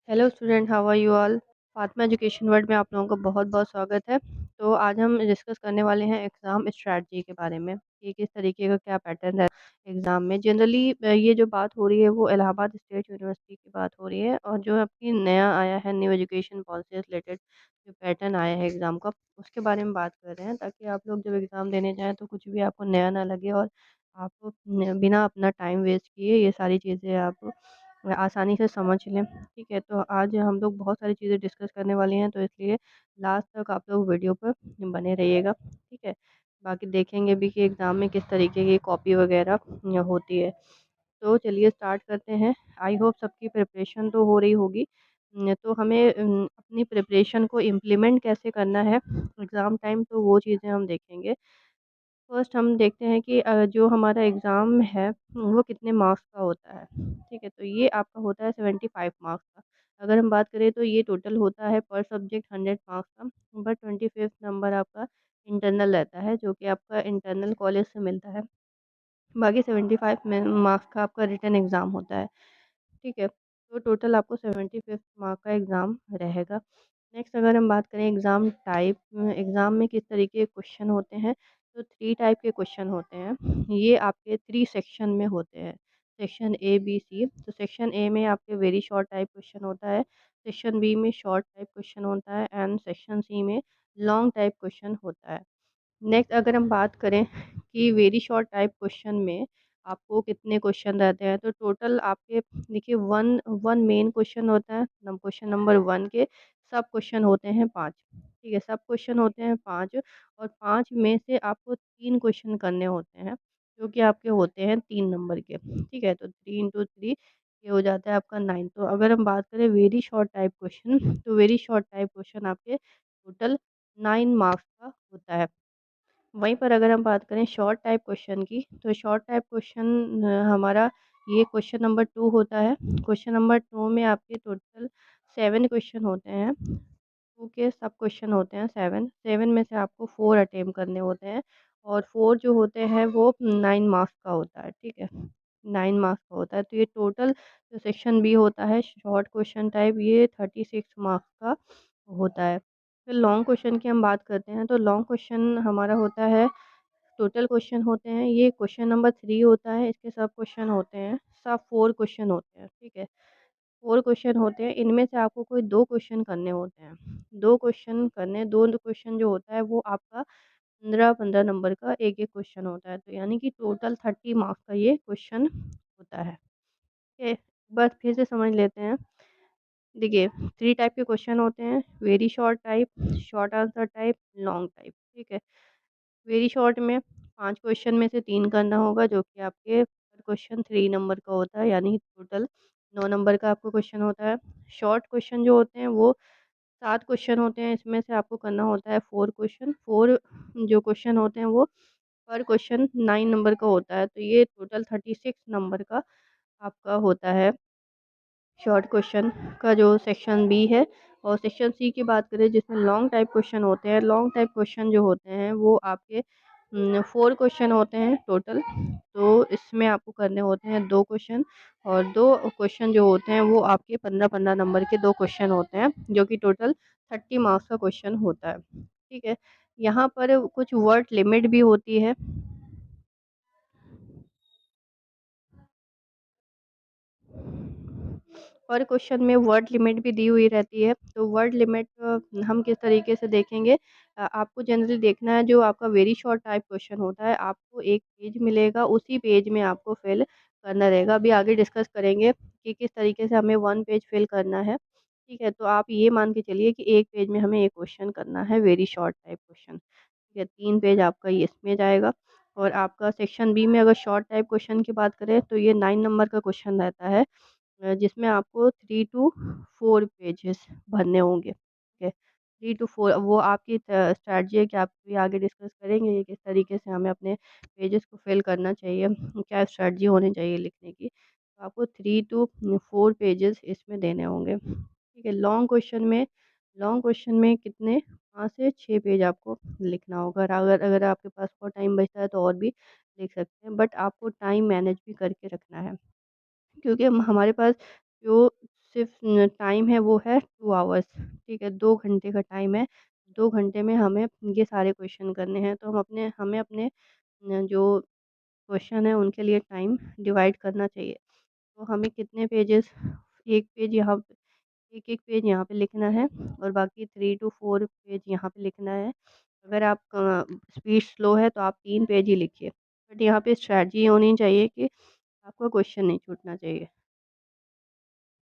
Hello student, how are you all. Fatima education world में आप लोगों का बहुत बहुत स्वागत है। तो आज हम डिस्कस करने वाले हैं एग्ज़ाम स्ट्रेटजी के बारे में कि किस तरीके का क्या पैटर्न है एग्ज़ाम में। जनरली ये जो बात हो रही है वो इलाहाबाद स्टेट यूनिवर्सिटी की बात हो रही है, और जो अभी नया आया है न्यू एजुकेशन पॉलिसी से रिलेटेड जो पैटर्न आया है एग्ज़ाम का, उसके बारे में बात कर रहे हैं, ताकि आप लोग जब एग्ज़ाम देने जाएँ तो कुछ भी आपको नया ना लगे, और आप बिना अपना टाइम वेस्ट किए ये सारी चीज़ें आप आसानी से समझ लें। ठीक है, तो आज हम लोग बहुत सारी चीज़ें डिस्कस करने वाले हैं, तो इसलिए लास्ट तक आप लोग वीडियो पर बने रहिएगा। ठीक है, बाकी देखेंगे भी कि एग्ज़ाम में किस तरीके की कॉपी वगैरह होती है। तो चलिए स्टार्ट करते हैं। आई होप सबकी प्रिपरेशन तो हो रही होगी। तो हमें अपनी प्रिपरेशन को इम्प्लीमेंट कैसे करना है एग्ज़ाम टाइम, तो वो चीज़ें हम देखेंगे। फर्स्ट हम देखते हैं कि जो हमारा एग्ज़ाम है वो कितने मार्क्स का होता है। ठीक है, तो ये आपका होता है 75 मार्क्स का। अगर हम बात करें तो ये टोटल होता है पर सब्जेक्ट 100 मार्क्स का, बट 25th नंबर आपका इंटरनल रहता है, जो कि आपका इंटरनल कॉलेज से मिलता है। बाकी 75 में मार्क्स का आपका रिटन एग्ज़ाम होता है। ठीक है, तो टोटल आपको 75 मार्क का एग्ज़ाम रहेगा। नेक्स्ट अगर हम बात करें एग्ज़ाम टाइप, एग्ज़ाम में किस तरीके के क्वेश्चन होते हैं, तो 3 टाइप के क्वेश्चन होते हैं। ये आपके 3 सेक्शन में होते हैं, सेक्शन ए, बी, सी। तो सेक्शन ए में आपके वेरी शॉर्ट टाइप क्वेश्चन होता है, सेक्शन बी में शॉर्ट टाइप क्वेश्चन होता है, एंड सेक्शन सी में लॉन्ग टाइप क्वेश्चन होता है। नेक्स्ट अगर हम बात करें कि वेरी शॉर्ट टाइप क्वेश्चन में आपको कितने क्वेश्चन रहते हैं, तो टोटल आपके देखिए वन वन मेन क्वेश्चन होता है। क्वेश्चन नंबर वन के सब क्वेश्चन होते हैं 5। ठीक है, सब क्वेश्चन होते हैं 5, और 5 में से आपको 3 क्वेश्चन करने होते हैं, जो कि आपके होते हैं 3 नंबर के। ठीक है, तो 3 इंटू 3 ये हो जाता है आपका 9। तो अगर हम बात करें वेरी शॉर्ट टाइप क्वेश्चन, तो वेरी शॉर्ट टाइप क्वेश्चन आपके टोटल 9 मार्क्स का होता है। वहीं पर अगर हम बात करें शॉर्ट टाइप क्वेश्चन की, तो शॉर्ट टाइप क्वेश्चन हमारा ये क्वेश्चन नंबर 2 होता है। क्वेश्चन नंबर 2 में आपके टोटल 7 क्वेश्चन होते हैं। 2 के सब क्वेश्चन होते हैं 7। 7 में से आपको 4 अटेम्प्ट करने होते हैं, और 4 जो होते हैं वो 9 मार्क्स का होता है। ठीक है, 9 मार्क्स का होता है। तो ये टोटल जो सेक्शन बी होता है शॉर्ट क्वेश्चन टाइप, ये 36 मार्क्स का होता है। फिर लॉन्ग क्वेश्चन की हम बात करते हैं, तो लॉन्ग क्वेश्चन हमारा होता है, टोटल क्वेश्चन होते हैं, ये क्वेश्चन नंबर 3 होता है, इसके सब क्वेश्चन होते हैं, सब 4 क्वेश्चन होते हैं। ठीक है, 4 क्वेश्चन होते हैं, इनमें से आपको कोई 2 क्वेश्चन करने होते हैं। 2 क्वेश्चन करने, 2 क्वेश्चन जो होता है वो आपका 15-15 नंबर का एक-एक क्वेश्चन होता है। तो यानी कि टोटल 30 मार्क्स का ये क्वेश्चन होता है। ठीक है, बस फिर से समझ लेते हैं। देखिए 3 टाइप के क्वेश्चन होते हैं, very short type, short answer type, long type. ठीक है, वेरी शॉर्ट में 5 क्वेश्चन में से 3 करना होगा, जो कि आपके पर क्वेश्चन 3 नंबर का होता है, यानी टोटल 9 नंबर का आपको क्वेश्चन होता है। शॉर्ट क्वेश्चन जो होते हैं वो 7 क्वेश्चन होते हैं, इसमें से आपको करना होता है 4 क्वेश्चन। 4 जो क्वेश्चन होते हैं वो पर क्वेश्चन 9 नंबर का होता है। तो ये टोटल 36 नंबर का आपका होता है शॉर्ट क्वेश्चन का जो सेक्शन बी है। और सेक्शन सी की बात करें जिसमें लॉन्ग टाइप क्वेश्चन होते हैं, लॉन्ग टाइप क्वेश्चन जो होते हैं वो आपके 4 क्वेश्चन होते हैं टोटल। तो इसमें आपको करने होते हैं 2 क्वेश्चन, और 2 क्वेश्चन जो होते हैं वो आपके 15-15 नंबर के 2 क्वेश्चन होते हैं, जो कि टोटल 30 मार्क्स का क्वेश्चन होता है। ठीक है, यहाँ पर कुछ वर्ड लिमिट भी होती है। और क्वेश्चन में वर्ड लिमिट भी दी हुई रहती है। तो वर्ड लिमिट हम किस तरीके से देखेंगे, आपको जनरली देखना है जो आपका वेरी शॉर्ट टाइप क्वेश्चन होता है, आपको एक पेज मिलेगा, उसी पेज में आपको फिल करना रहेगा। अभी आगे डिस्कस करेंगे कि किस तरीके से हमें 1 पेज फिल करना है। ठीक है, तो आप ये मान के चलिए कि एक पेज में हमें एक क्वेश्चन करना है, वेरी शॉर्ट टाइप क्वेश्चन। ठीक है, 3 पेज आपका ये इसमें जाएगा। और आपका सेक्शन बी में अगर शॉर्ट टाइप क्वेश्चन की बात करें, तो ये 9 नंबर का क्वेश्चन रहता है, जिसमें आपको 3 टू 4 पेजेस भरने होंगे। ठीक है, 3 टू 4 वो आपकी स्ट्रैटेजी है कि आप ये आगे डिस्कस करेंगे कि किस तरीके से हमें अपने पेजेस को फिल करना चाहिए, क्या स्ट्रैटेजी होनी चाहिए लिखने की। तो आपको 3 टू 4 पेजेस इसमें देने होंगे। ठीक है, लॉन्ग क्वेश्चन में कितने 5 से 6 पेज आपको लिखना होगा। अगर अगर आपके पास और टाइम बचता है तो और भी लिख सकते हैं, बट आपको टाइम मैनेज भी करके रखना है। क्योंकि हम हमारे पास जो सिर्फ़ टाइम है वो है 2 आवर्स, ठीक है? 2 घंटे का टाइम है। 2 घंटे में हमें ये सारे क्वेश्चन करने हैं, तो हमें अपने जो क्वेश्चन है उनके लिए टाइम डिवाइड करना चाहिए। तो हमें कितने पेजेज़, 1 पेज यहाँ पे, 1-1 पेज यहाँ पे लिखना है और बाकी 3 टू 4 पेज यहाँ पे लिखना है। अगर आप स्पीड स्लो है तो आप 3 पेज ही लिखिए। बट यहाँ पे स्ट्रैटेजी होनी चाहिए कि आपका क्वेश्चन नहीं छूटना चाहिए।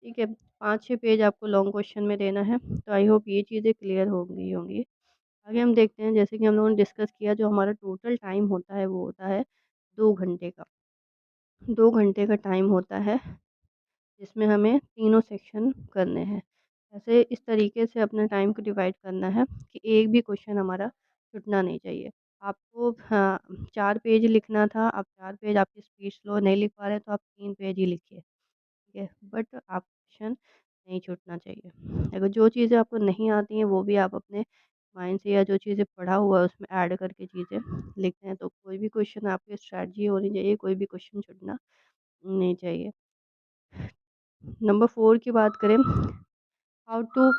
ठीक है, 5-6 पेज आपको लॉन्ग क्वेश्चन में देना है। तो आई होप ये चीज़ें क्लियर हो गई होंगी। आगे हम देखते हैं, जैसे कि हम लोगों ने डिस्कस किया, जो हमारा टोटल टाइम होता है वो होता है 2 घंटे का। 2 घंटे का टाइम होता है जिसमें हमें तीनों सेक्शन करने हैं। ऐसे इस तरीके से अपने टाइम को डिवाइड करना है कि एक भी क्वेश्चन हमारा छूटना नहीं चाहिए। आपको हाँ, 4 पेज लिखना था, अब 4 पेज आपकी स्पीड स्लो नहीं लिख पा रहे तो आप 3 पेज ही लिखिए, ठीक है? बट आप क्वेश्चन नहीं छूटना चाहिए। अगर जो चीज़ें आपको नहीं आती हैं वो भी आप अपने माइंड से, या जो चीज़ें पढ़ा हुआ है उसमें ऐड करके चीज़ें लिखते हैं, तो कोई भी क्वेश्चन, आपकी स्ट्रैटेजी होनी चाहिए, कोई भी क्वेश्चन छूटना नहीं चाहिए। नंबर 4 की बात करें, how to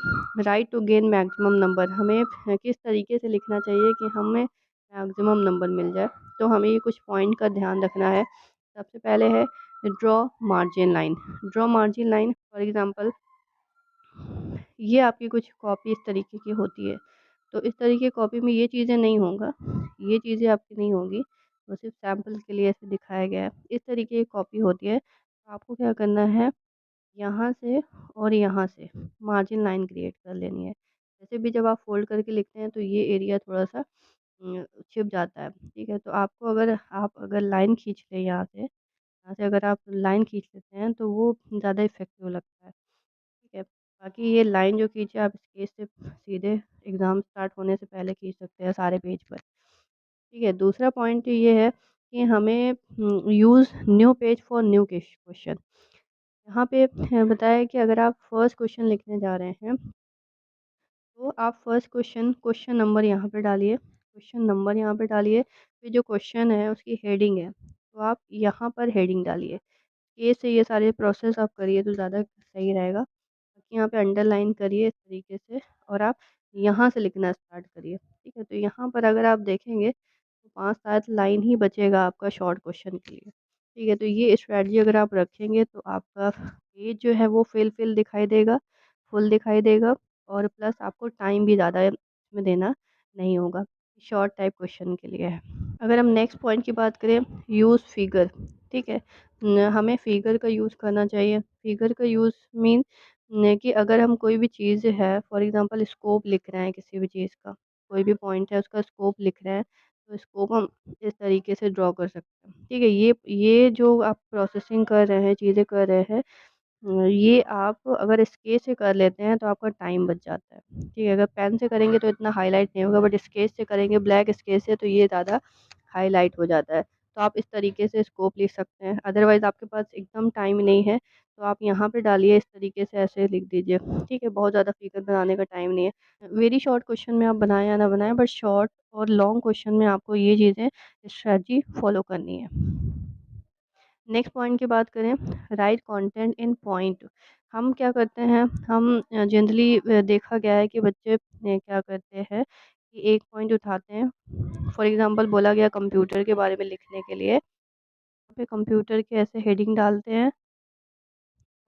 write to gain maximum number, हमें किस तरीके से लिखना चाहिए कि हमें मैक्सिमम नंबर मिल जाए। तो हमें ये कुछ पॉइंट का ध्यान रखना है। सबसे पहले है draw margin line. Draw margin line, for example ये आपकी कुछ कॉपी इस तरीके की होती है। तो इस तरीके की कॉपी में ये चीज़ें नहीं होगा, ये चीज़ें आपकी नहीं होगी, वो सिर्फ सैंपल के लिए ऐसे दिखाया गया है। इस तरीके की कॉपी होती है, तो आपको क्या करना है, यहाँ से और यहाँ से मार्जिन लाइन क्रिएट कर लेनी है। जैसे भी जब आप फ़ोल्ड करके लिखते हैं तो ये एरिया थोड़ा-सा छिप जाता है, ठीक है? तो आपको अगर लाइन खींच लें यहाँ से अगर आप लाइन खींच लेते हैं तो वो ज़्यादा इफ़ेक्टिव लगता है, ठीक है? बाकी ये लाइन जो खींचे आप स्केच से सीधे एग्ज़ाम स्टार्ट होने से पहले खींच सकते हैं सारे पेज पर, ठीक है? दूसरा पॉइंट ये है कि हमें use new page for new question. यहाँ पे बताया है कि अगर आप फर्स्ट क्वेश्चन लिखने जा रहे हैं, तो आप फर्स्ट क्वेश्चन नंबर यहाँ पे डालिए, क्वेश्चन नंबर यहाँ पे डालिए, फिर जो क्वेश्चन है उसकी हेडिंग है, तो आप यहाँ पर हेडिंग डालिए। ए से ये सारे प्रोसेस आप करिए तो ज़्यादा सही रहेगा। बाकी यहाँ पे अंडरलाइन करिए इस तरीके से और आप यहाँ से लिखना स्टार्ट करिए, ठीक है? तो यहाँ पर अगर आप देखेंगे तो 5-7 लाइन ही बचेगा आपका शॉर्ट क्वेश्चन के लिए, ठीक है? तो ये स्ट्रैटेजी अगर आप रखेंगे तो आपका पेज जो है वो फिल दिखाई देगा, फुल दिखाई देगा, और प्लस आपको टाइम भी ज़्यादा इसमें देना नहीं होगा। शॉर्ट टाइप क्वेश्चन के लिए है। अगर हम नेक्स्ट पॉइंट की बात करें, यूज़ फिगर, ठीक है? हमें फिगर का यूज़ करना चाहिए। फिगर का यूज़ मीन कि अगर हम कोई भी चीज़ है, फॉर एग्जांपल स्कोप लिख रहे हैं किसी भी चीज़ का, कोई भी पॉइंट है उसका स्कोप लिख रहे हैं, तो स्कोप हम इस तरीके से ड्रॉ कर सकते हैं, ठीक है? ये जो आप प्रोसेसिंग कर रहे हैं, चीज़ें कर रहे हैं, ये आप अगर स्केच से कर लेते हैं तो आपका टाइम बच जाता है, ठीक है? अगर पेन से करेंगे तो इतना हाईलाइट नहीं होगा, बट स्केच से करेंगे, ब्लैक स्केच से, तो ये ज़्यादा हाईलाइट हो जाता है। तो आप इस तरीके से स्कोप लिख सकते हैं। अदरवाइज़ आपके पास एकदम टाइम नहीं है, तो आप यहाँ पे डालिए, इस तरीके से ऐसे लिख दीजिए, ठीक है? बहुत ज़्यादा फिगर बनाने का टाइम नहीं है। वेरी शॉर्ट क्वेश्चन में आप बनाएँ या ना बनाएँ, बट शॉर्ट और लॉन्ग क्वेश्चन में आपको ये चीज़ें स्ट्रैटेजी फ़ॉलो करनी है। नेक्स्ट पॉइंट की बात करें, राइट कंटेंट इन पॉइंट। हम क्या करते हैं, हम जनरली देखा गया है कि बच्चे क्या करते हैं कि एक पॉइंट उठाते हैं, फॉर एग्जांपल बोला गया कंप्यूटर के बारे में लिखने के लिए, पे कंप्यूटर के ऐसे हेडिंग डालते हैं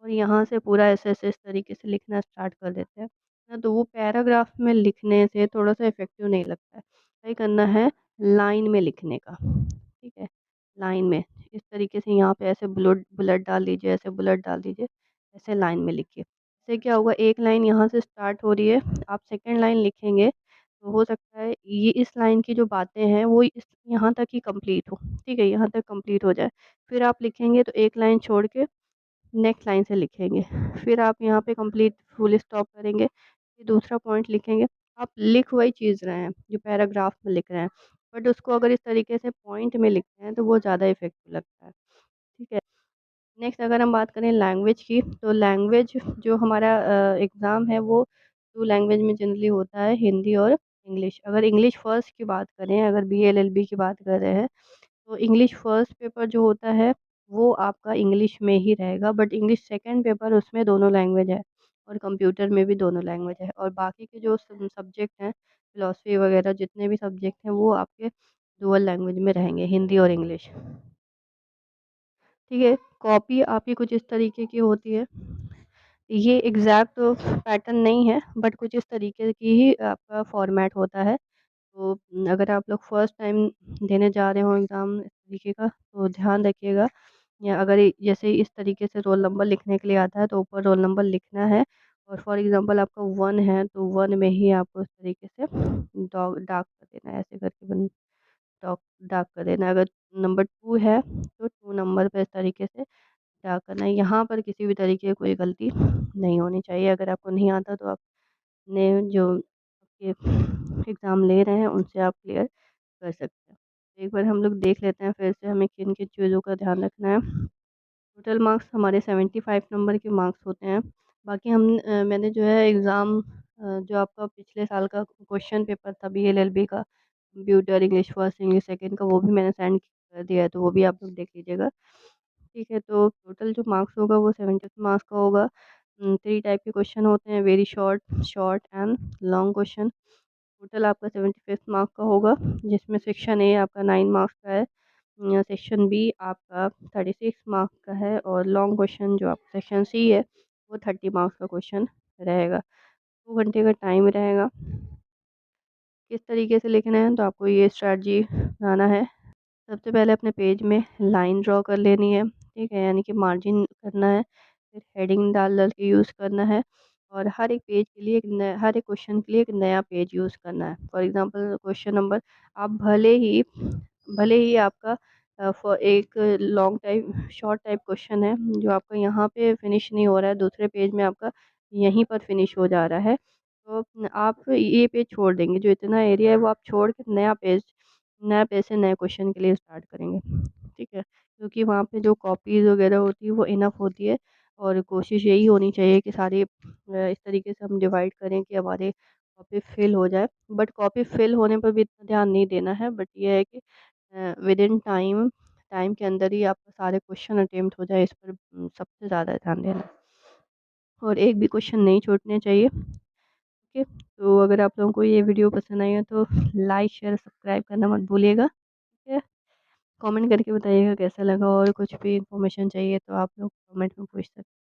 और यहाँ से पूरा ऐसे-ऐसे इस तरीके से लिखना स्टार्ट कर देते हैं। ना तो वो पैराग्राफ में लिखने से थोड़ा-सा इफ़ेक्टिव नहीं लगता है। ट्राई करना है लाइन में लिखने का, ठीक है? लाइन में, इस तरीके से यहाँ पे ऐसे बुलेट बुलेट डाल दीजिए, ऐसे बुलेट डाल दीजिए, ऐसे लाइन में लिखिए। इससे क्या होगा, एक लाइन यहाँ से स्टार्ट हो रही है, आप सेकंड लाइन लिखेंगे, तो हो सकता है ये इस लाइन की जो बातें हैं वो इस यहाँ तक ही कंप्लीट हो, ठीक है? यहाँ तक कंप्लीट हो जाए। फिर आप लिखेंगे तो एक लाइन छोड़ के नेक्स्ट लाइन से लिखेंगे। फिर आप यहाँ पे कंप्लीट फुल स्टॉप करेंगे, फिर दूसरा पॉइंट लिखेंगे। आप लिख वही चीज़ रहे हैं, जो पैराग्राफ में लिख रहे हैं, बट उसको अगर इस तरीके से पॉइंट में लिखते हैं, तो वो ज़्यादा इफ़ेक्टिव लगता है, ठीक है? नेक्स्ट अगर हम बात करें लैंग्वेज की, तो लैंग्वेज जो हमारा एग्ज़ाम है वो 2 लैंग्वेज में जनरली होता है, हिंदी और इंग्लिश। अगर इंग्लिश फ़र्स्ट की बात करें, अगर बीए एलएलबी की बात कर रहे हैं, तो इंग्लिश फ़र्स्ट पेपर जो होता है वो आपका इंग्लिश में ही रहेगा, बट इंग्लिश सेकंड पेपर उसमें दोनों लैंग्वेज है और कंप्यूटर में भी दोनों लैंग्वेज है, और बाकी के जो सब्जेक्ट हैं, फिलॉसफी वगैरह जितने भी सब्जेक्ट हैं वो आपके डुअल लैंग्वेज में रहेंगे, हिंदी और इंग्लिश। ठीक है, कॉपी आपकी कुछ इस तरीके की होती है। ये एग्ज़ैक्ट पैटर्न नहीं है, बट कुछ इस तरीके की ही आपका फ़ॉर्मेट होता है। तो अगर आप लोग फर्स्ट टाइम देने जा रहे हो एग्ज़ाम इस तरीके का, तो ध्यान रखिएगा। या अगर जैसे इस तरीके से रोल नंबर लिखने के लिए आता है, तो ऊपर रोल नंबर लिखना है, और फॉर एग्ज़ाम्पल आपका 1 है, तो 1 में ही आपको इस तरीके से डार्क कर देना है, ऐसे करके डॉक डार्क कर देना है। अगर नंबर 2 है, तो 2 नंबर पे इस तरीके से डार्क करना है। यहाँ पर किसी भी तरीके की कोई गलती नहीं होनी चाहिए। अगर आपको नहीं आता, तो आपने जो आपके एग्ज़ाम ले रहे हैं उनसे आप क्लियर कर सकते हैं। एक बार हम लोग देख लेते हैं फिर से हमें किन-किन चीज़ों का ध्यान रखना है। टोटल मार्क्स हमारे 75 नंबर के मार्क्स होते हैं। बाकी मैंने जो है एग्ज़ाम जो आपका पिछले साल का क्वेश्चन पेपर था बीएलएलबी का, computer English first, English second का, वो भी मैंने सेंड कर दिया है, तो वो भी आप लोग देख लीजिएगा। ठीक है, तो टोटल जो मार्क्स होगा वो 70 मार्क्स का होगा। 3 टाइप के क्वेश्चन होते हैं, very short, short and long question. Total आपका 75 मार्क का होगा, जिसमें सेक्शन ए आपका 9 मार्क्स का है, सेक्शन बी आपका 36 मार्क्स का है, और लॉन्ग क्वेश्चन जो आपका सेक्शन सी है वो 30 मार्क्स का क्वेश्चन रहेगा। 2 घंटे का टाइम रहेगा। किस तरीके से लिखना है, तो आपको ये स्ट्रैटेजी बनाना है। सबसे पहले अपने पेज में लाइन ड्रॉ कर लेनी है, ठीक है? यानी कि मार्जिन करना है, फिर हेडिंग डाल-डाल के यूज़ करना है, और हर एक पेज के लिए हर एक क्वेश्चन के लिए एक नया पेज यूज़ करना है। फॉर एग्ज़ाम्पल क्वेश्चन नंबर, आप भले ही आपका एक long type short type question है, जो आपका यहाँ पे फिनिश नहीं हो रहा है, दूसरे पेज में आपका यहीं पर फिनिश हो जा रहा है, तो आप ये पेज छोड़ देंगे, जो इतना एरिया है वो आप छोड़ के नया पेज से नए क्वेश्चन के लिए स्टार्ट करेंगे, ठीक है? क्योंकि वहाँ पे जो कॉपीज़ वगैरह होती है वो इनफ होती है, और कोशिश यही होनी चाहिए कि सारी इस तरीके से हम डिवाइड करें कि हमारे कॉपी फिल हो जाए। बट कॉपी फिल होने पर भी इतना ध्यान नहीं देना है, बट ये है कि विदिन टाइम टाइम के अंदर ही आपका सारे क्वेश्चन अटेम्प्ट हो जाए, इस पर सबसे ज़्यादा ध्यान देना है। और एक भी क्वेश्चन नहीं छूटने चाहिए। ओके, तो अगर आप लोगों को ये वीडियो पसंद आई है, तो लाइक शेयर सब्सक्राइब करना मत भूलिएगा, ठीक है? कमेंट करके बताइएगा कैसा लगा, और कुछ भी इन्फॉर्मेशन चाहिए तो आप लोग कमेंट में पूछ सकते हैं।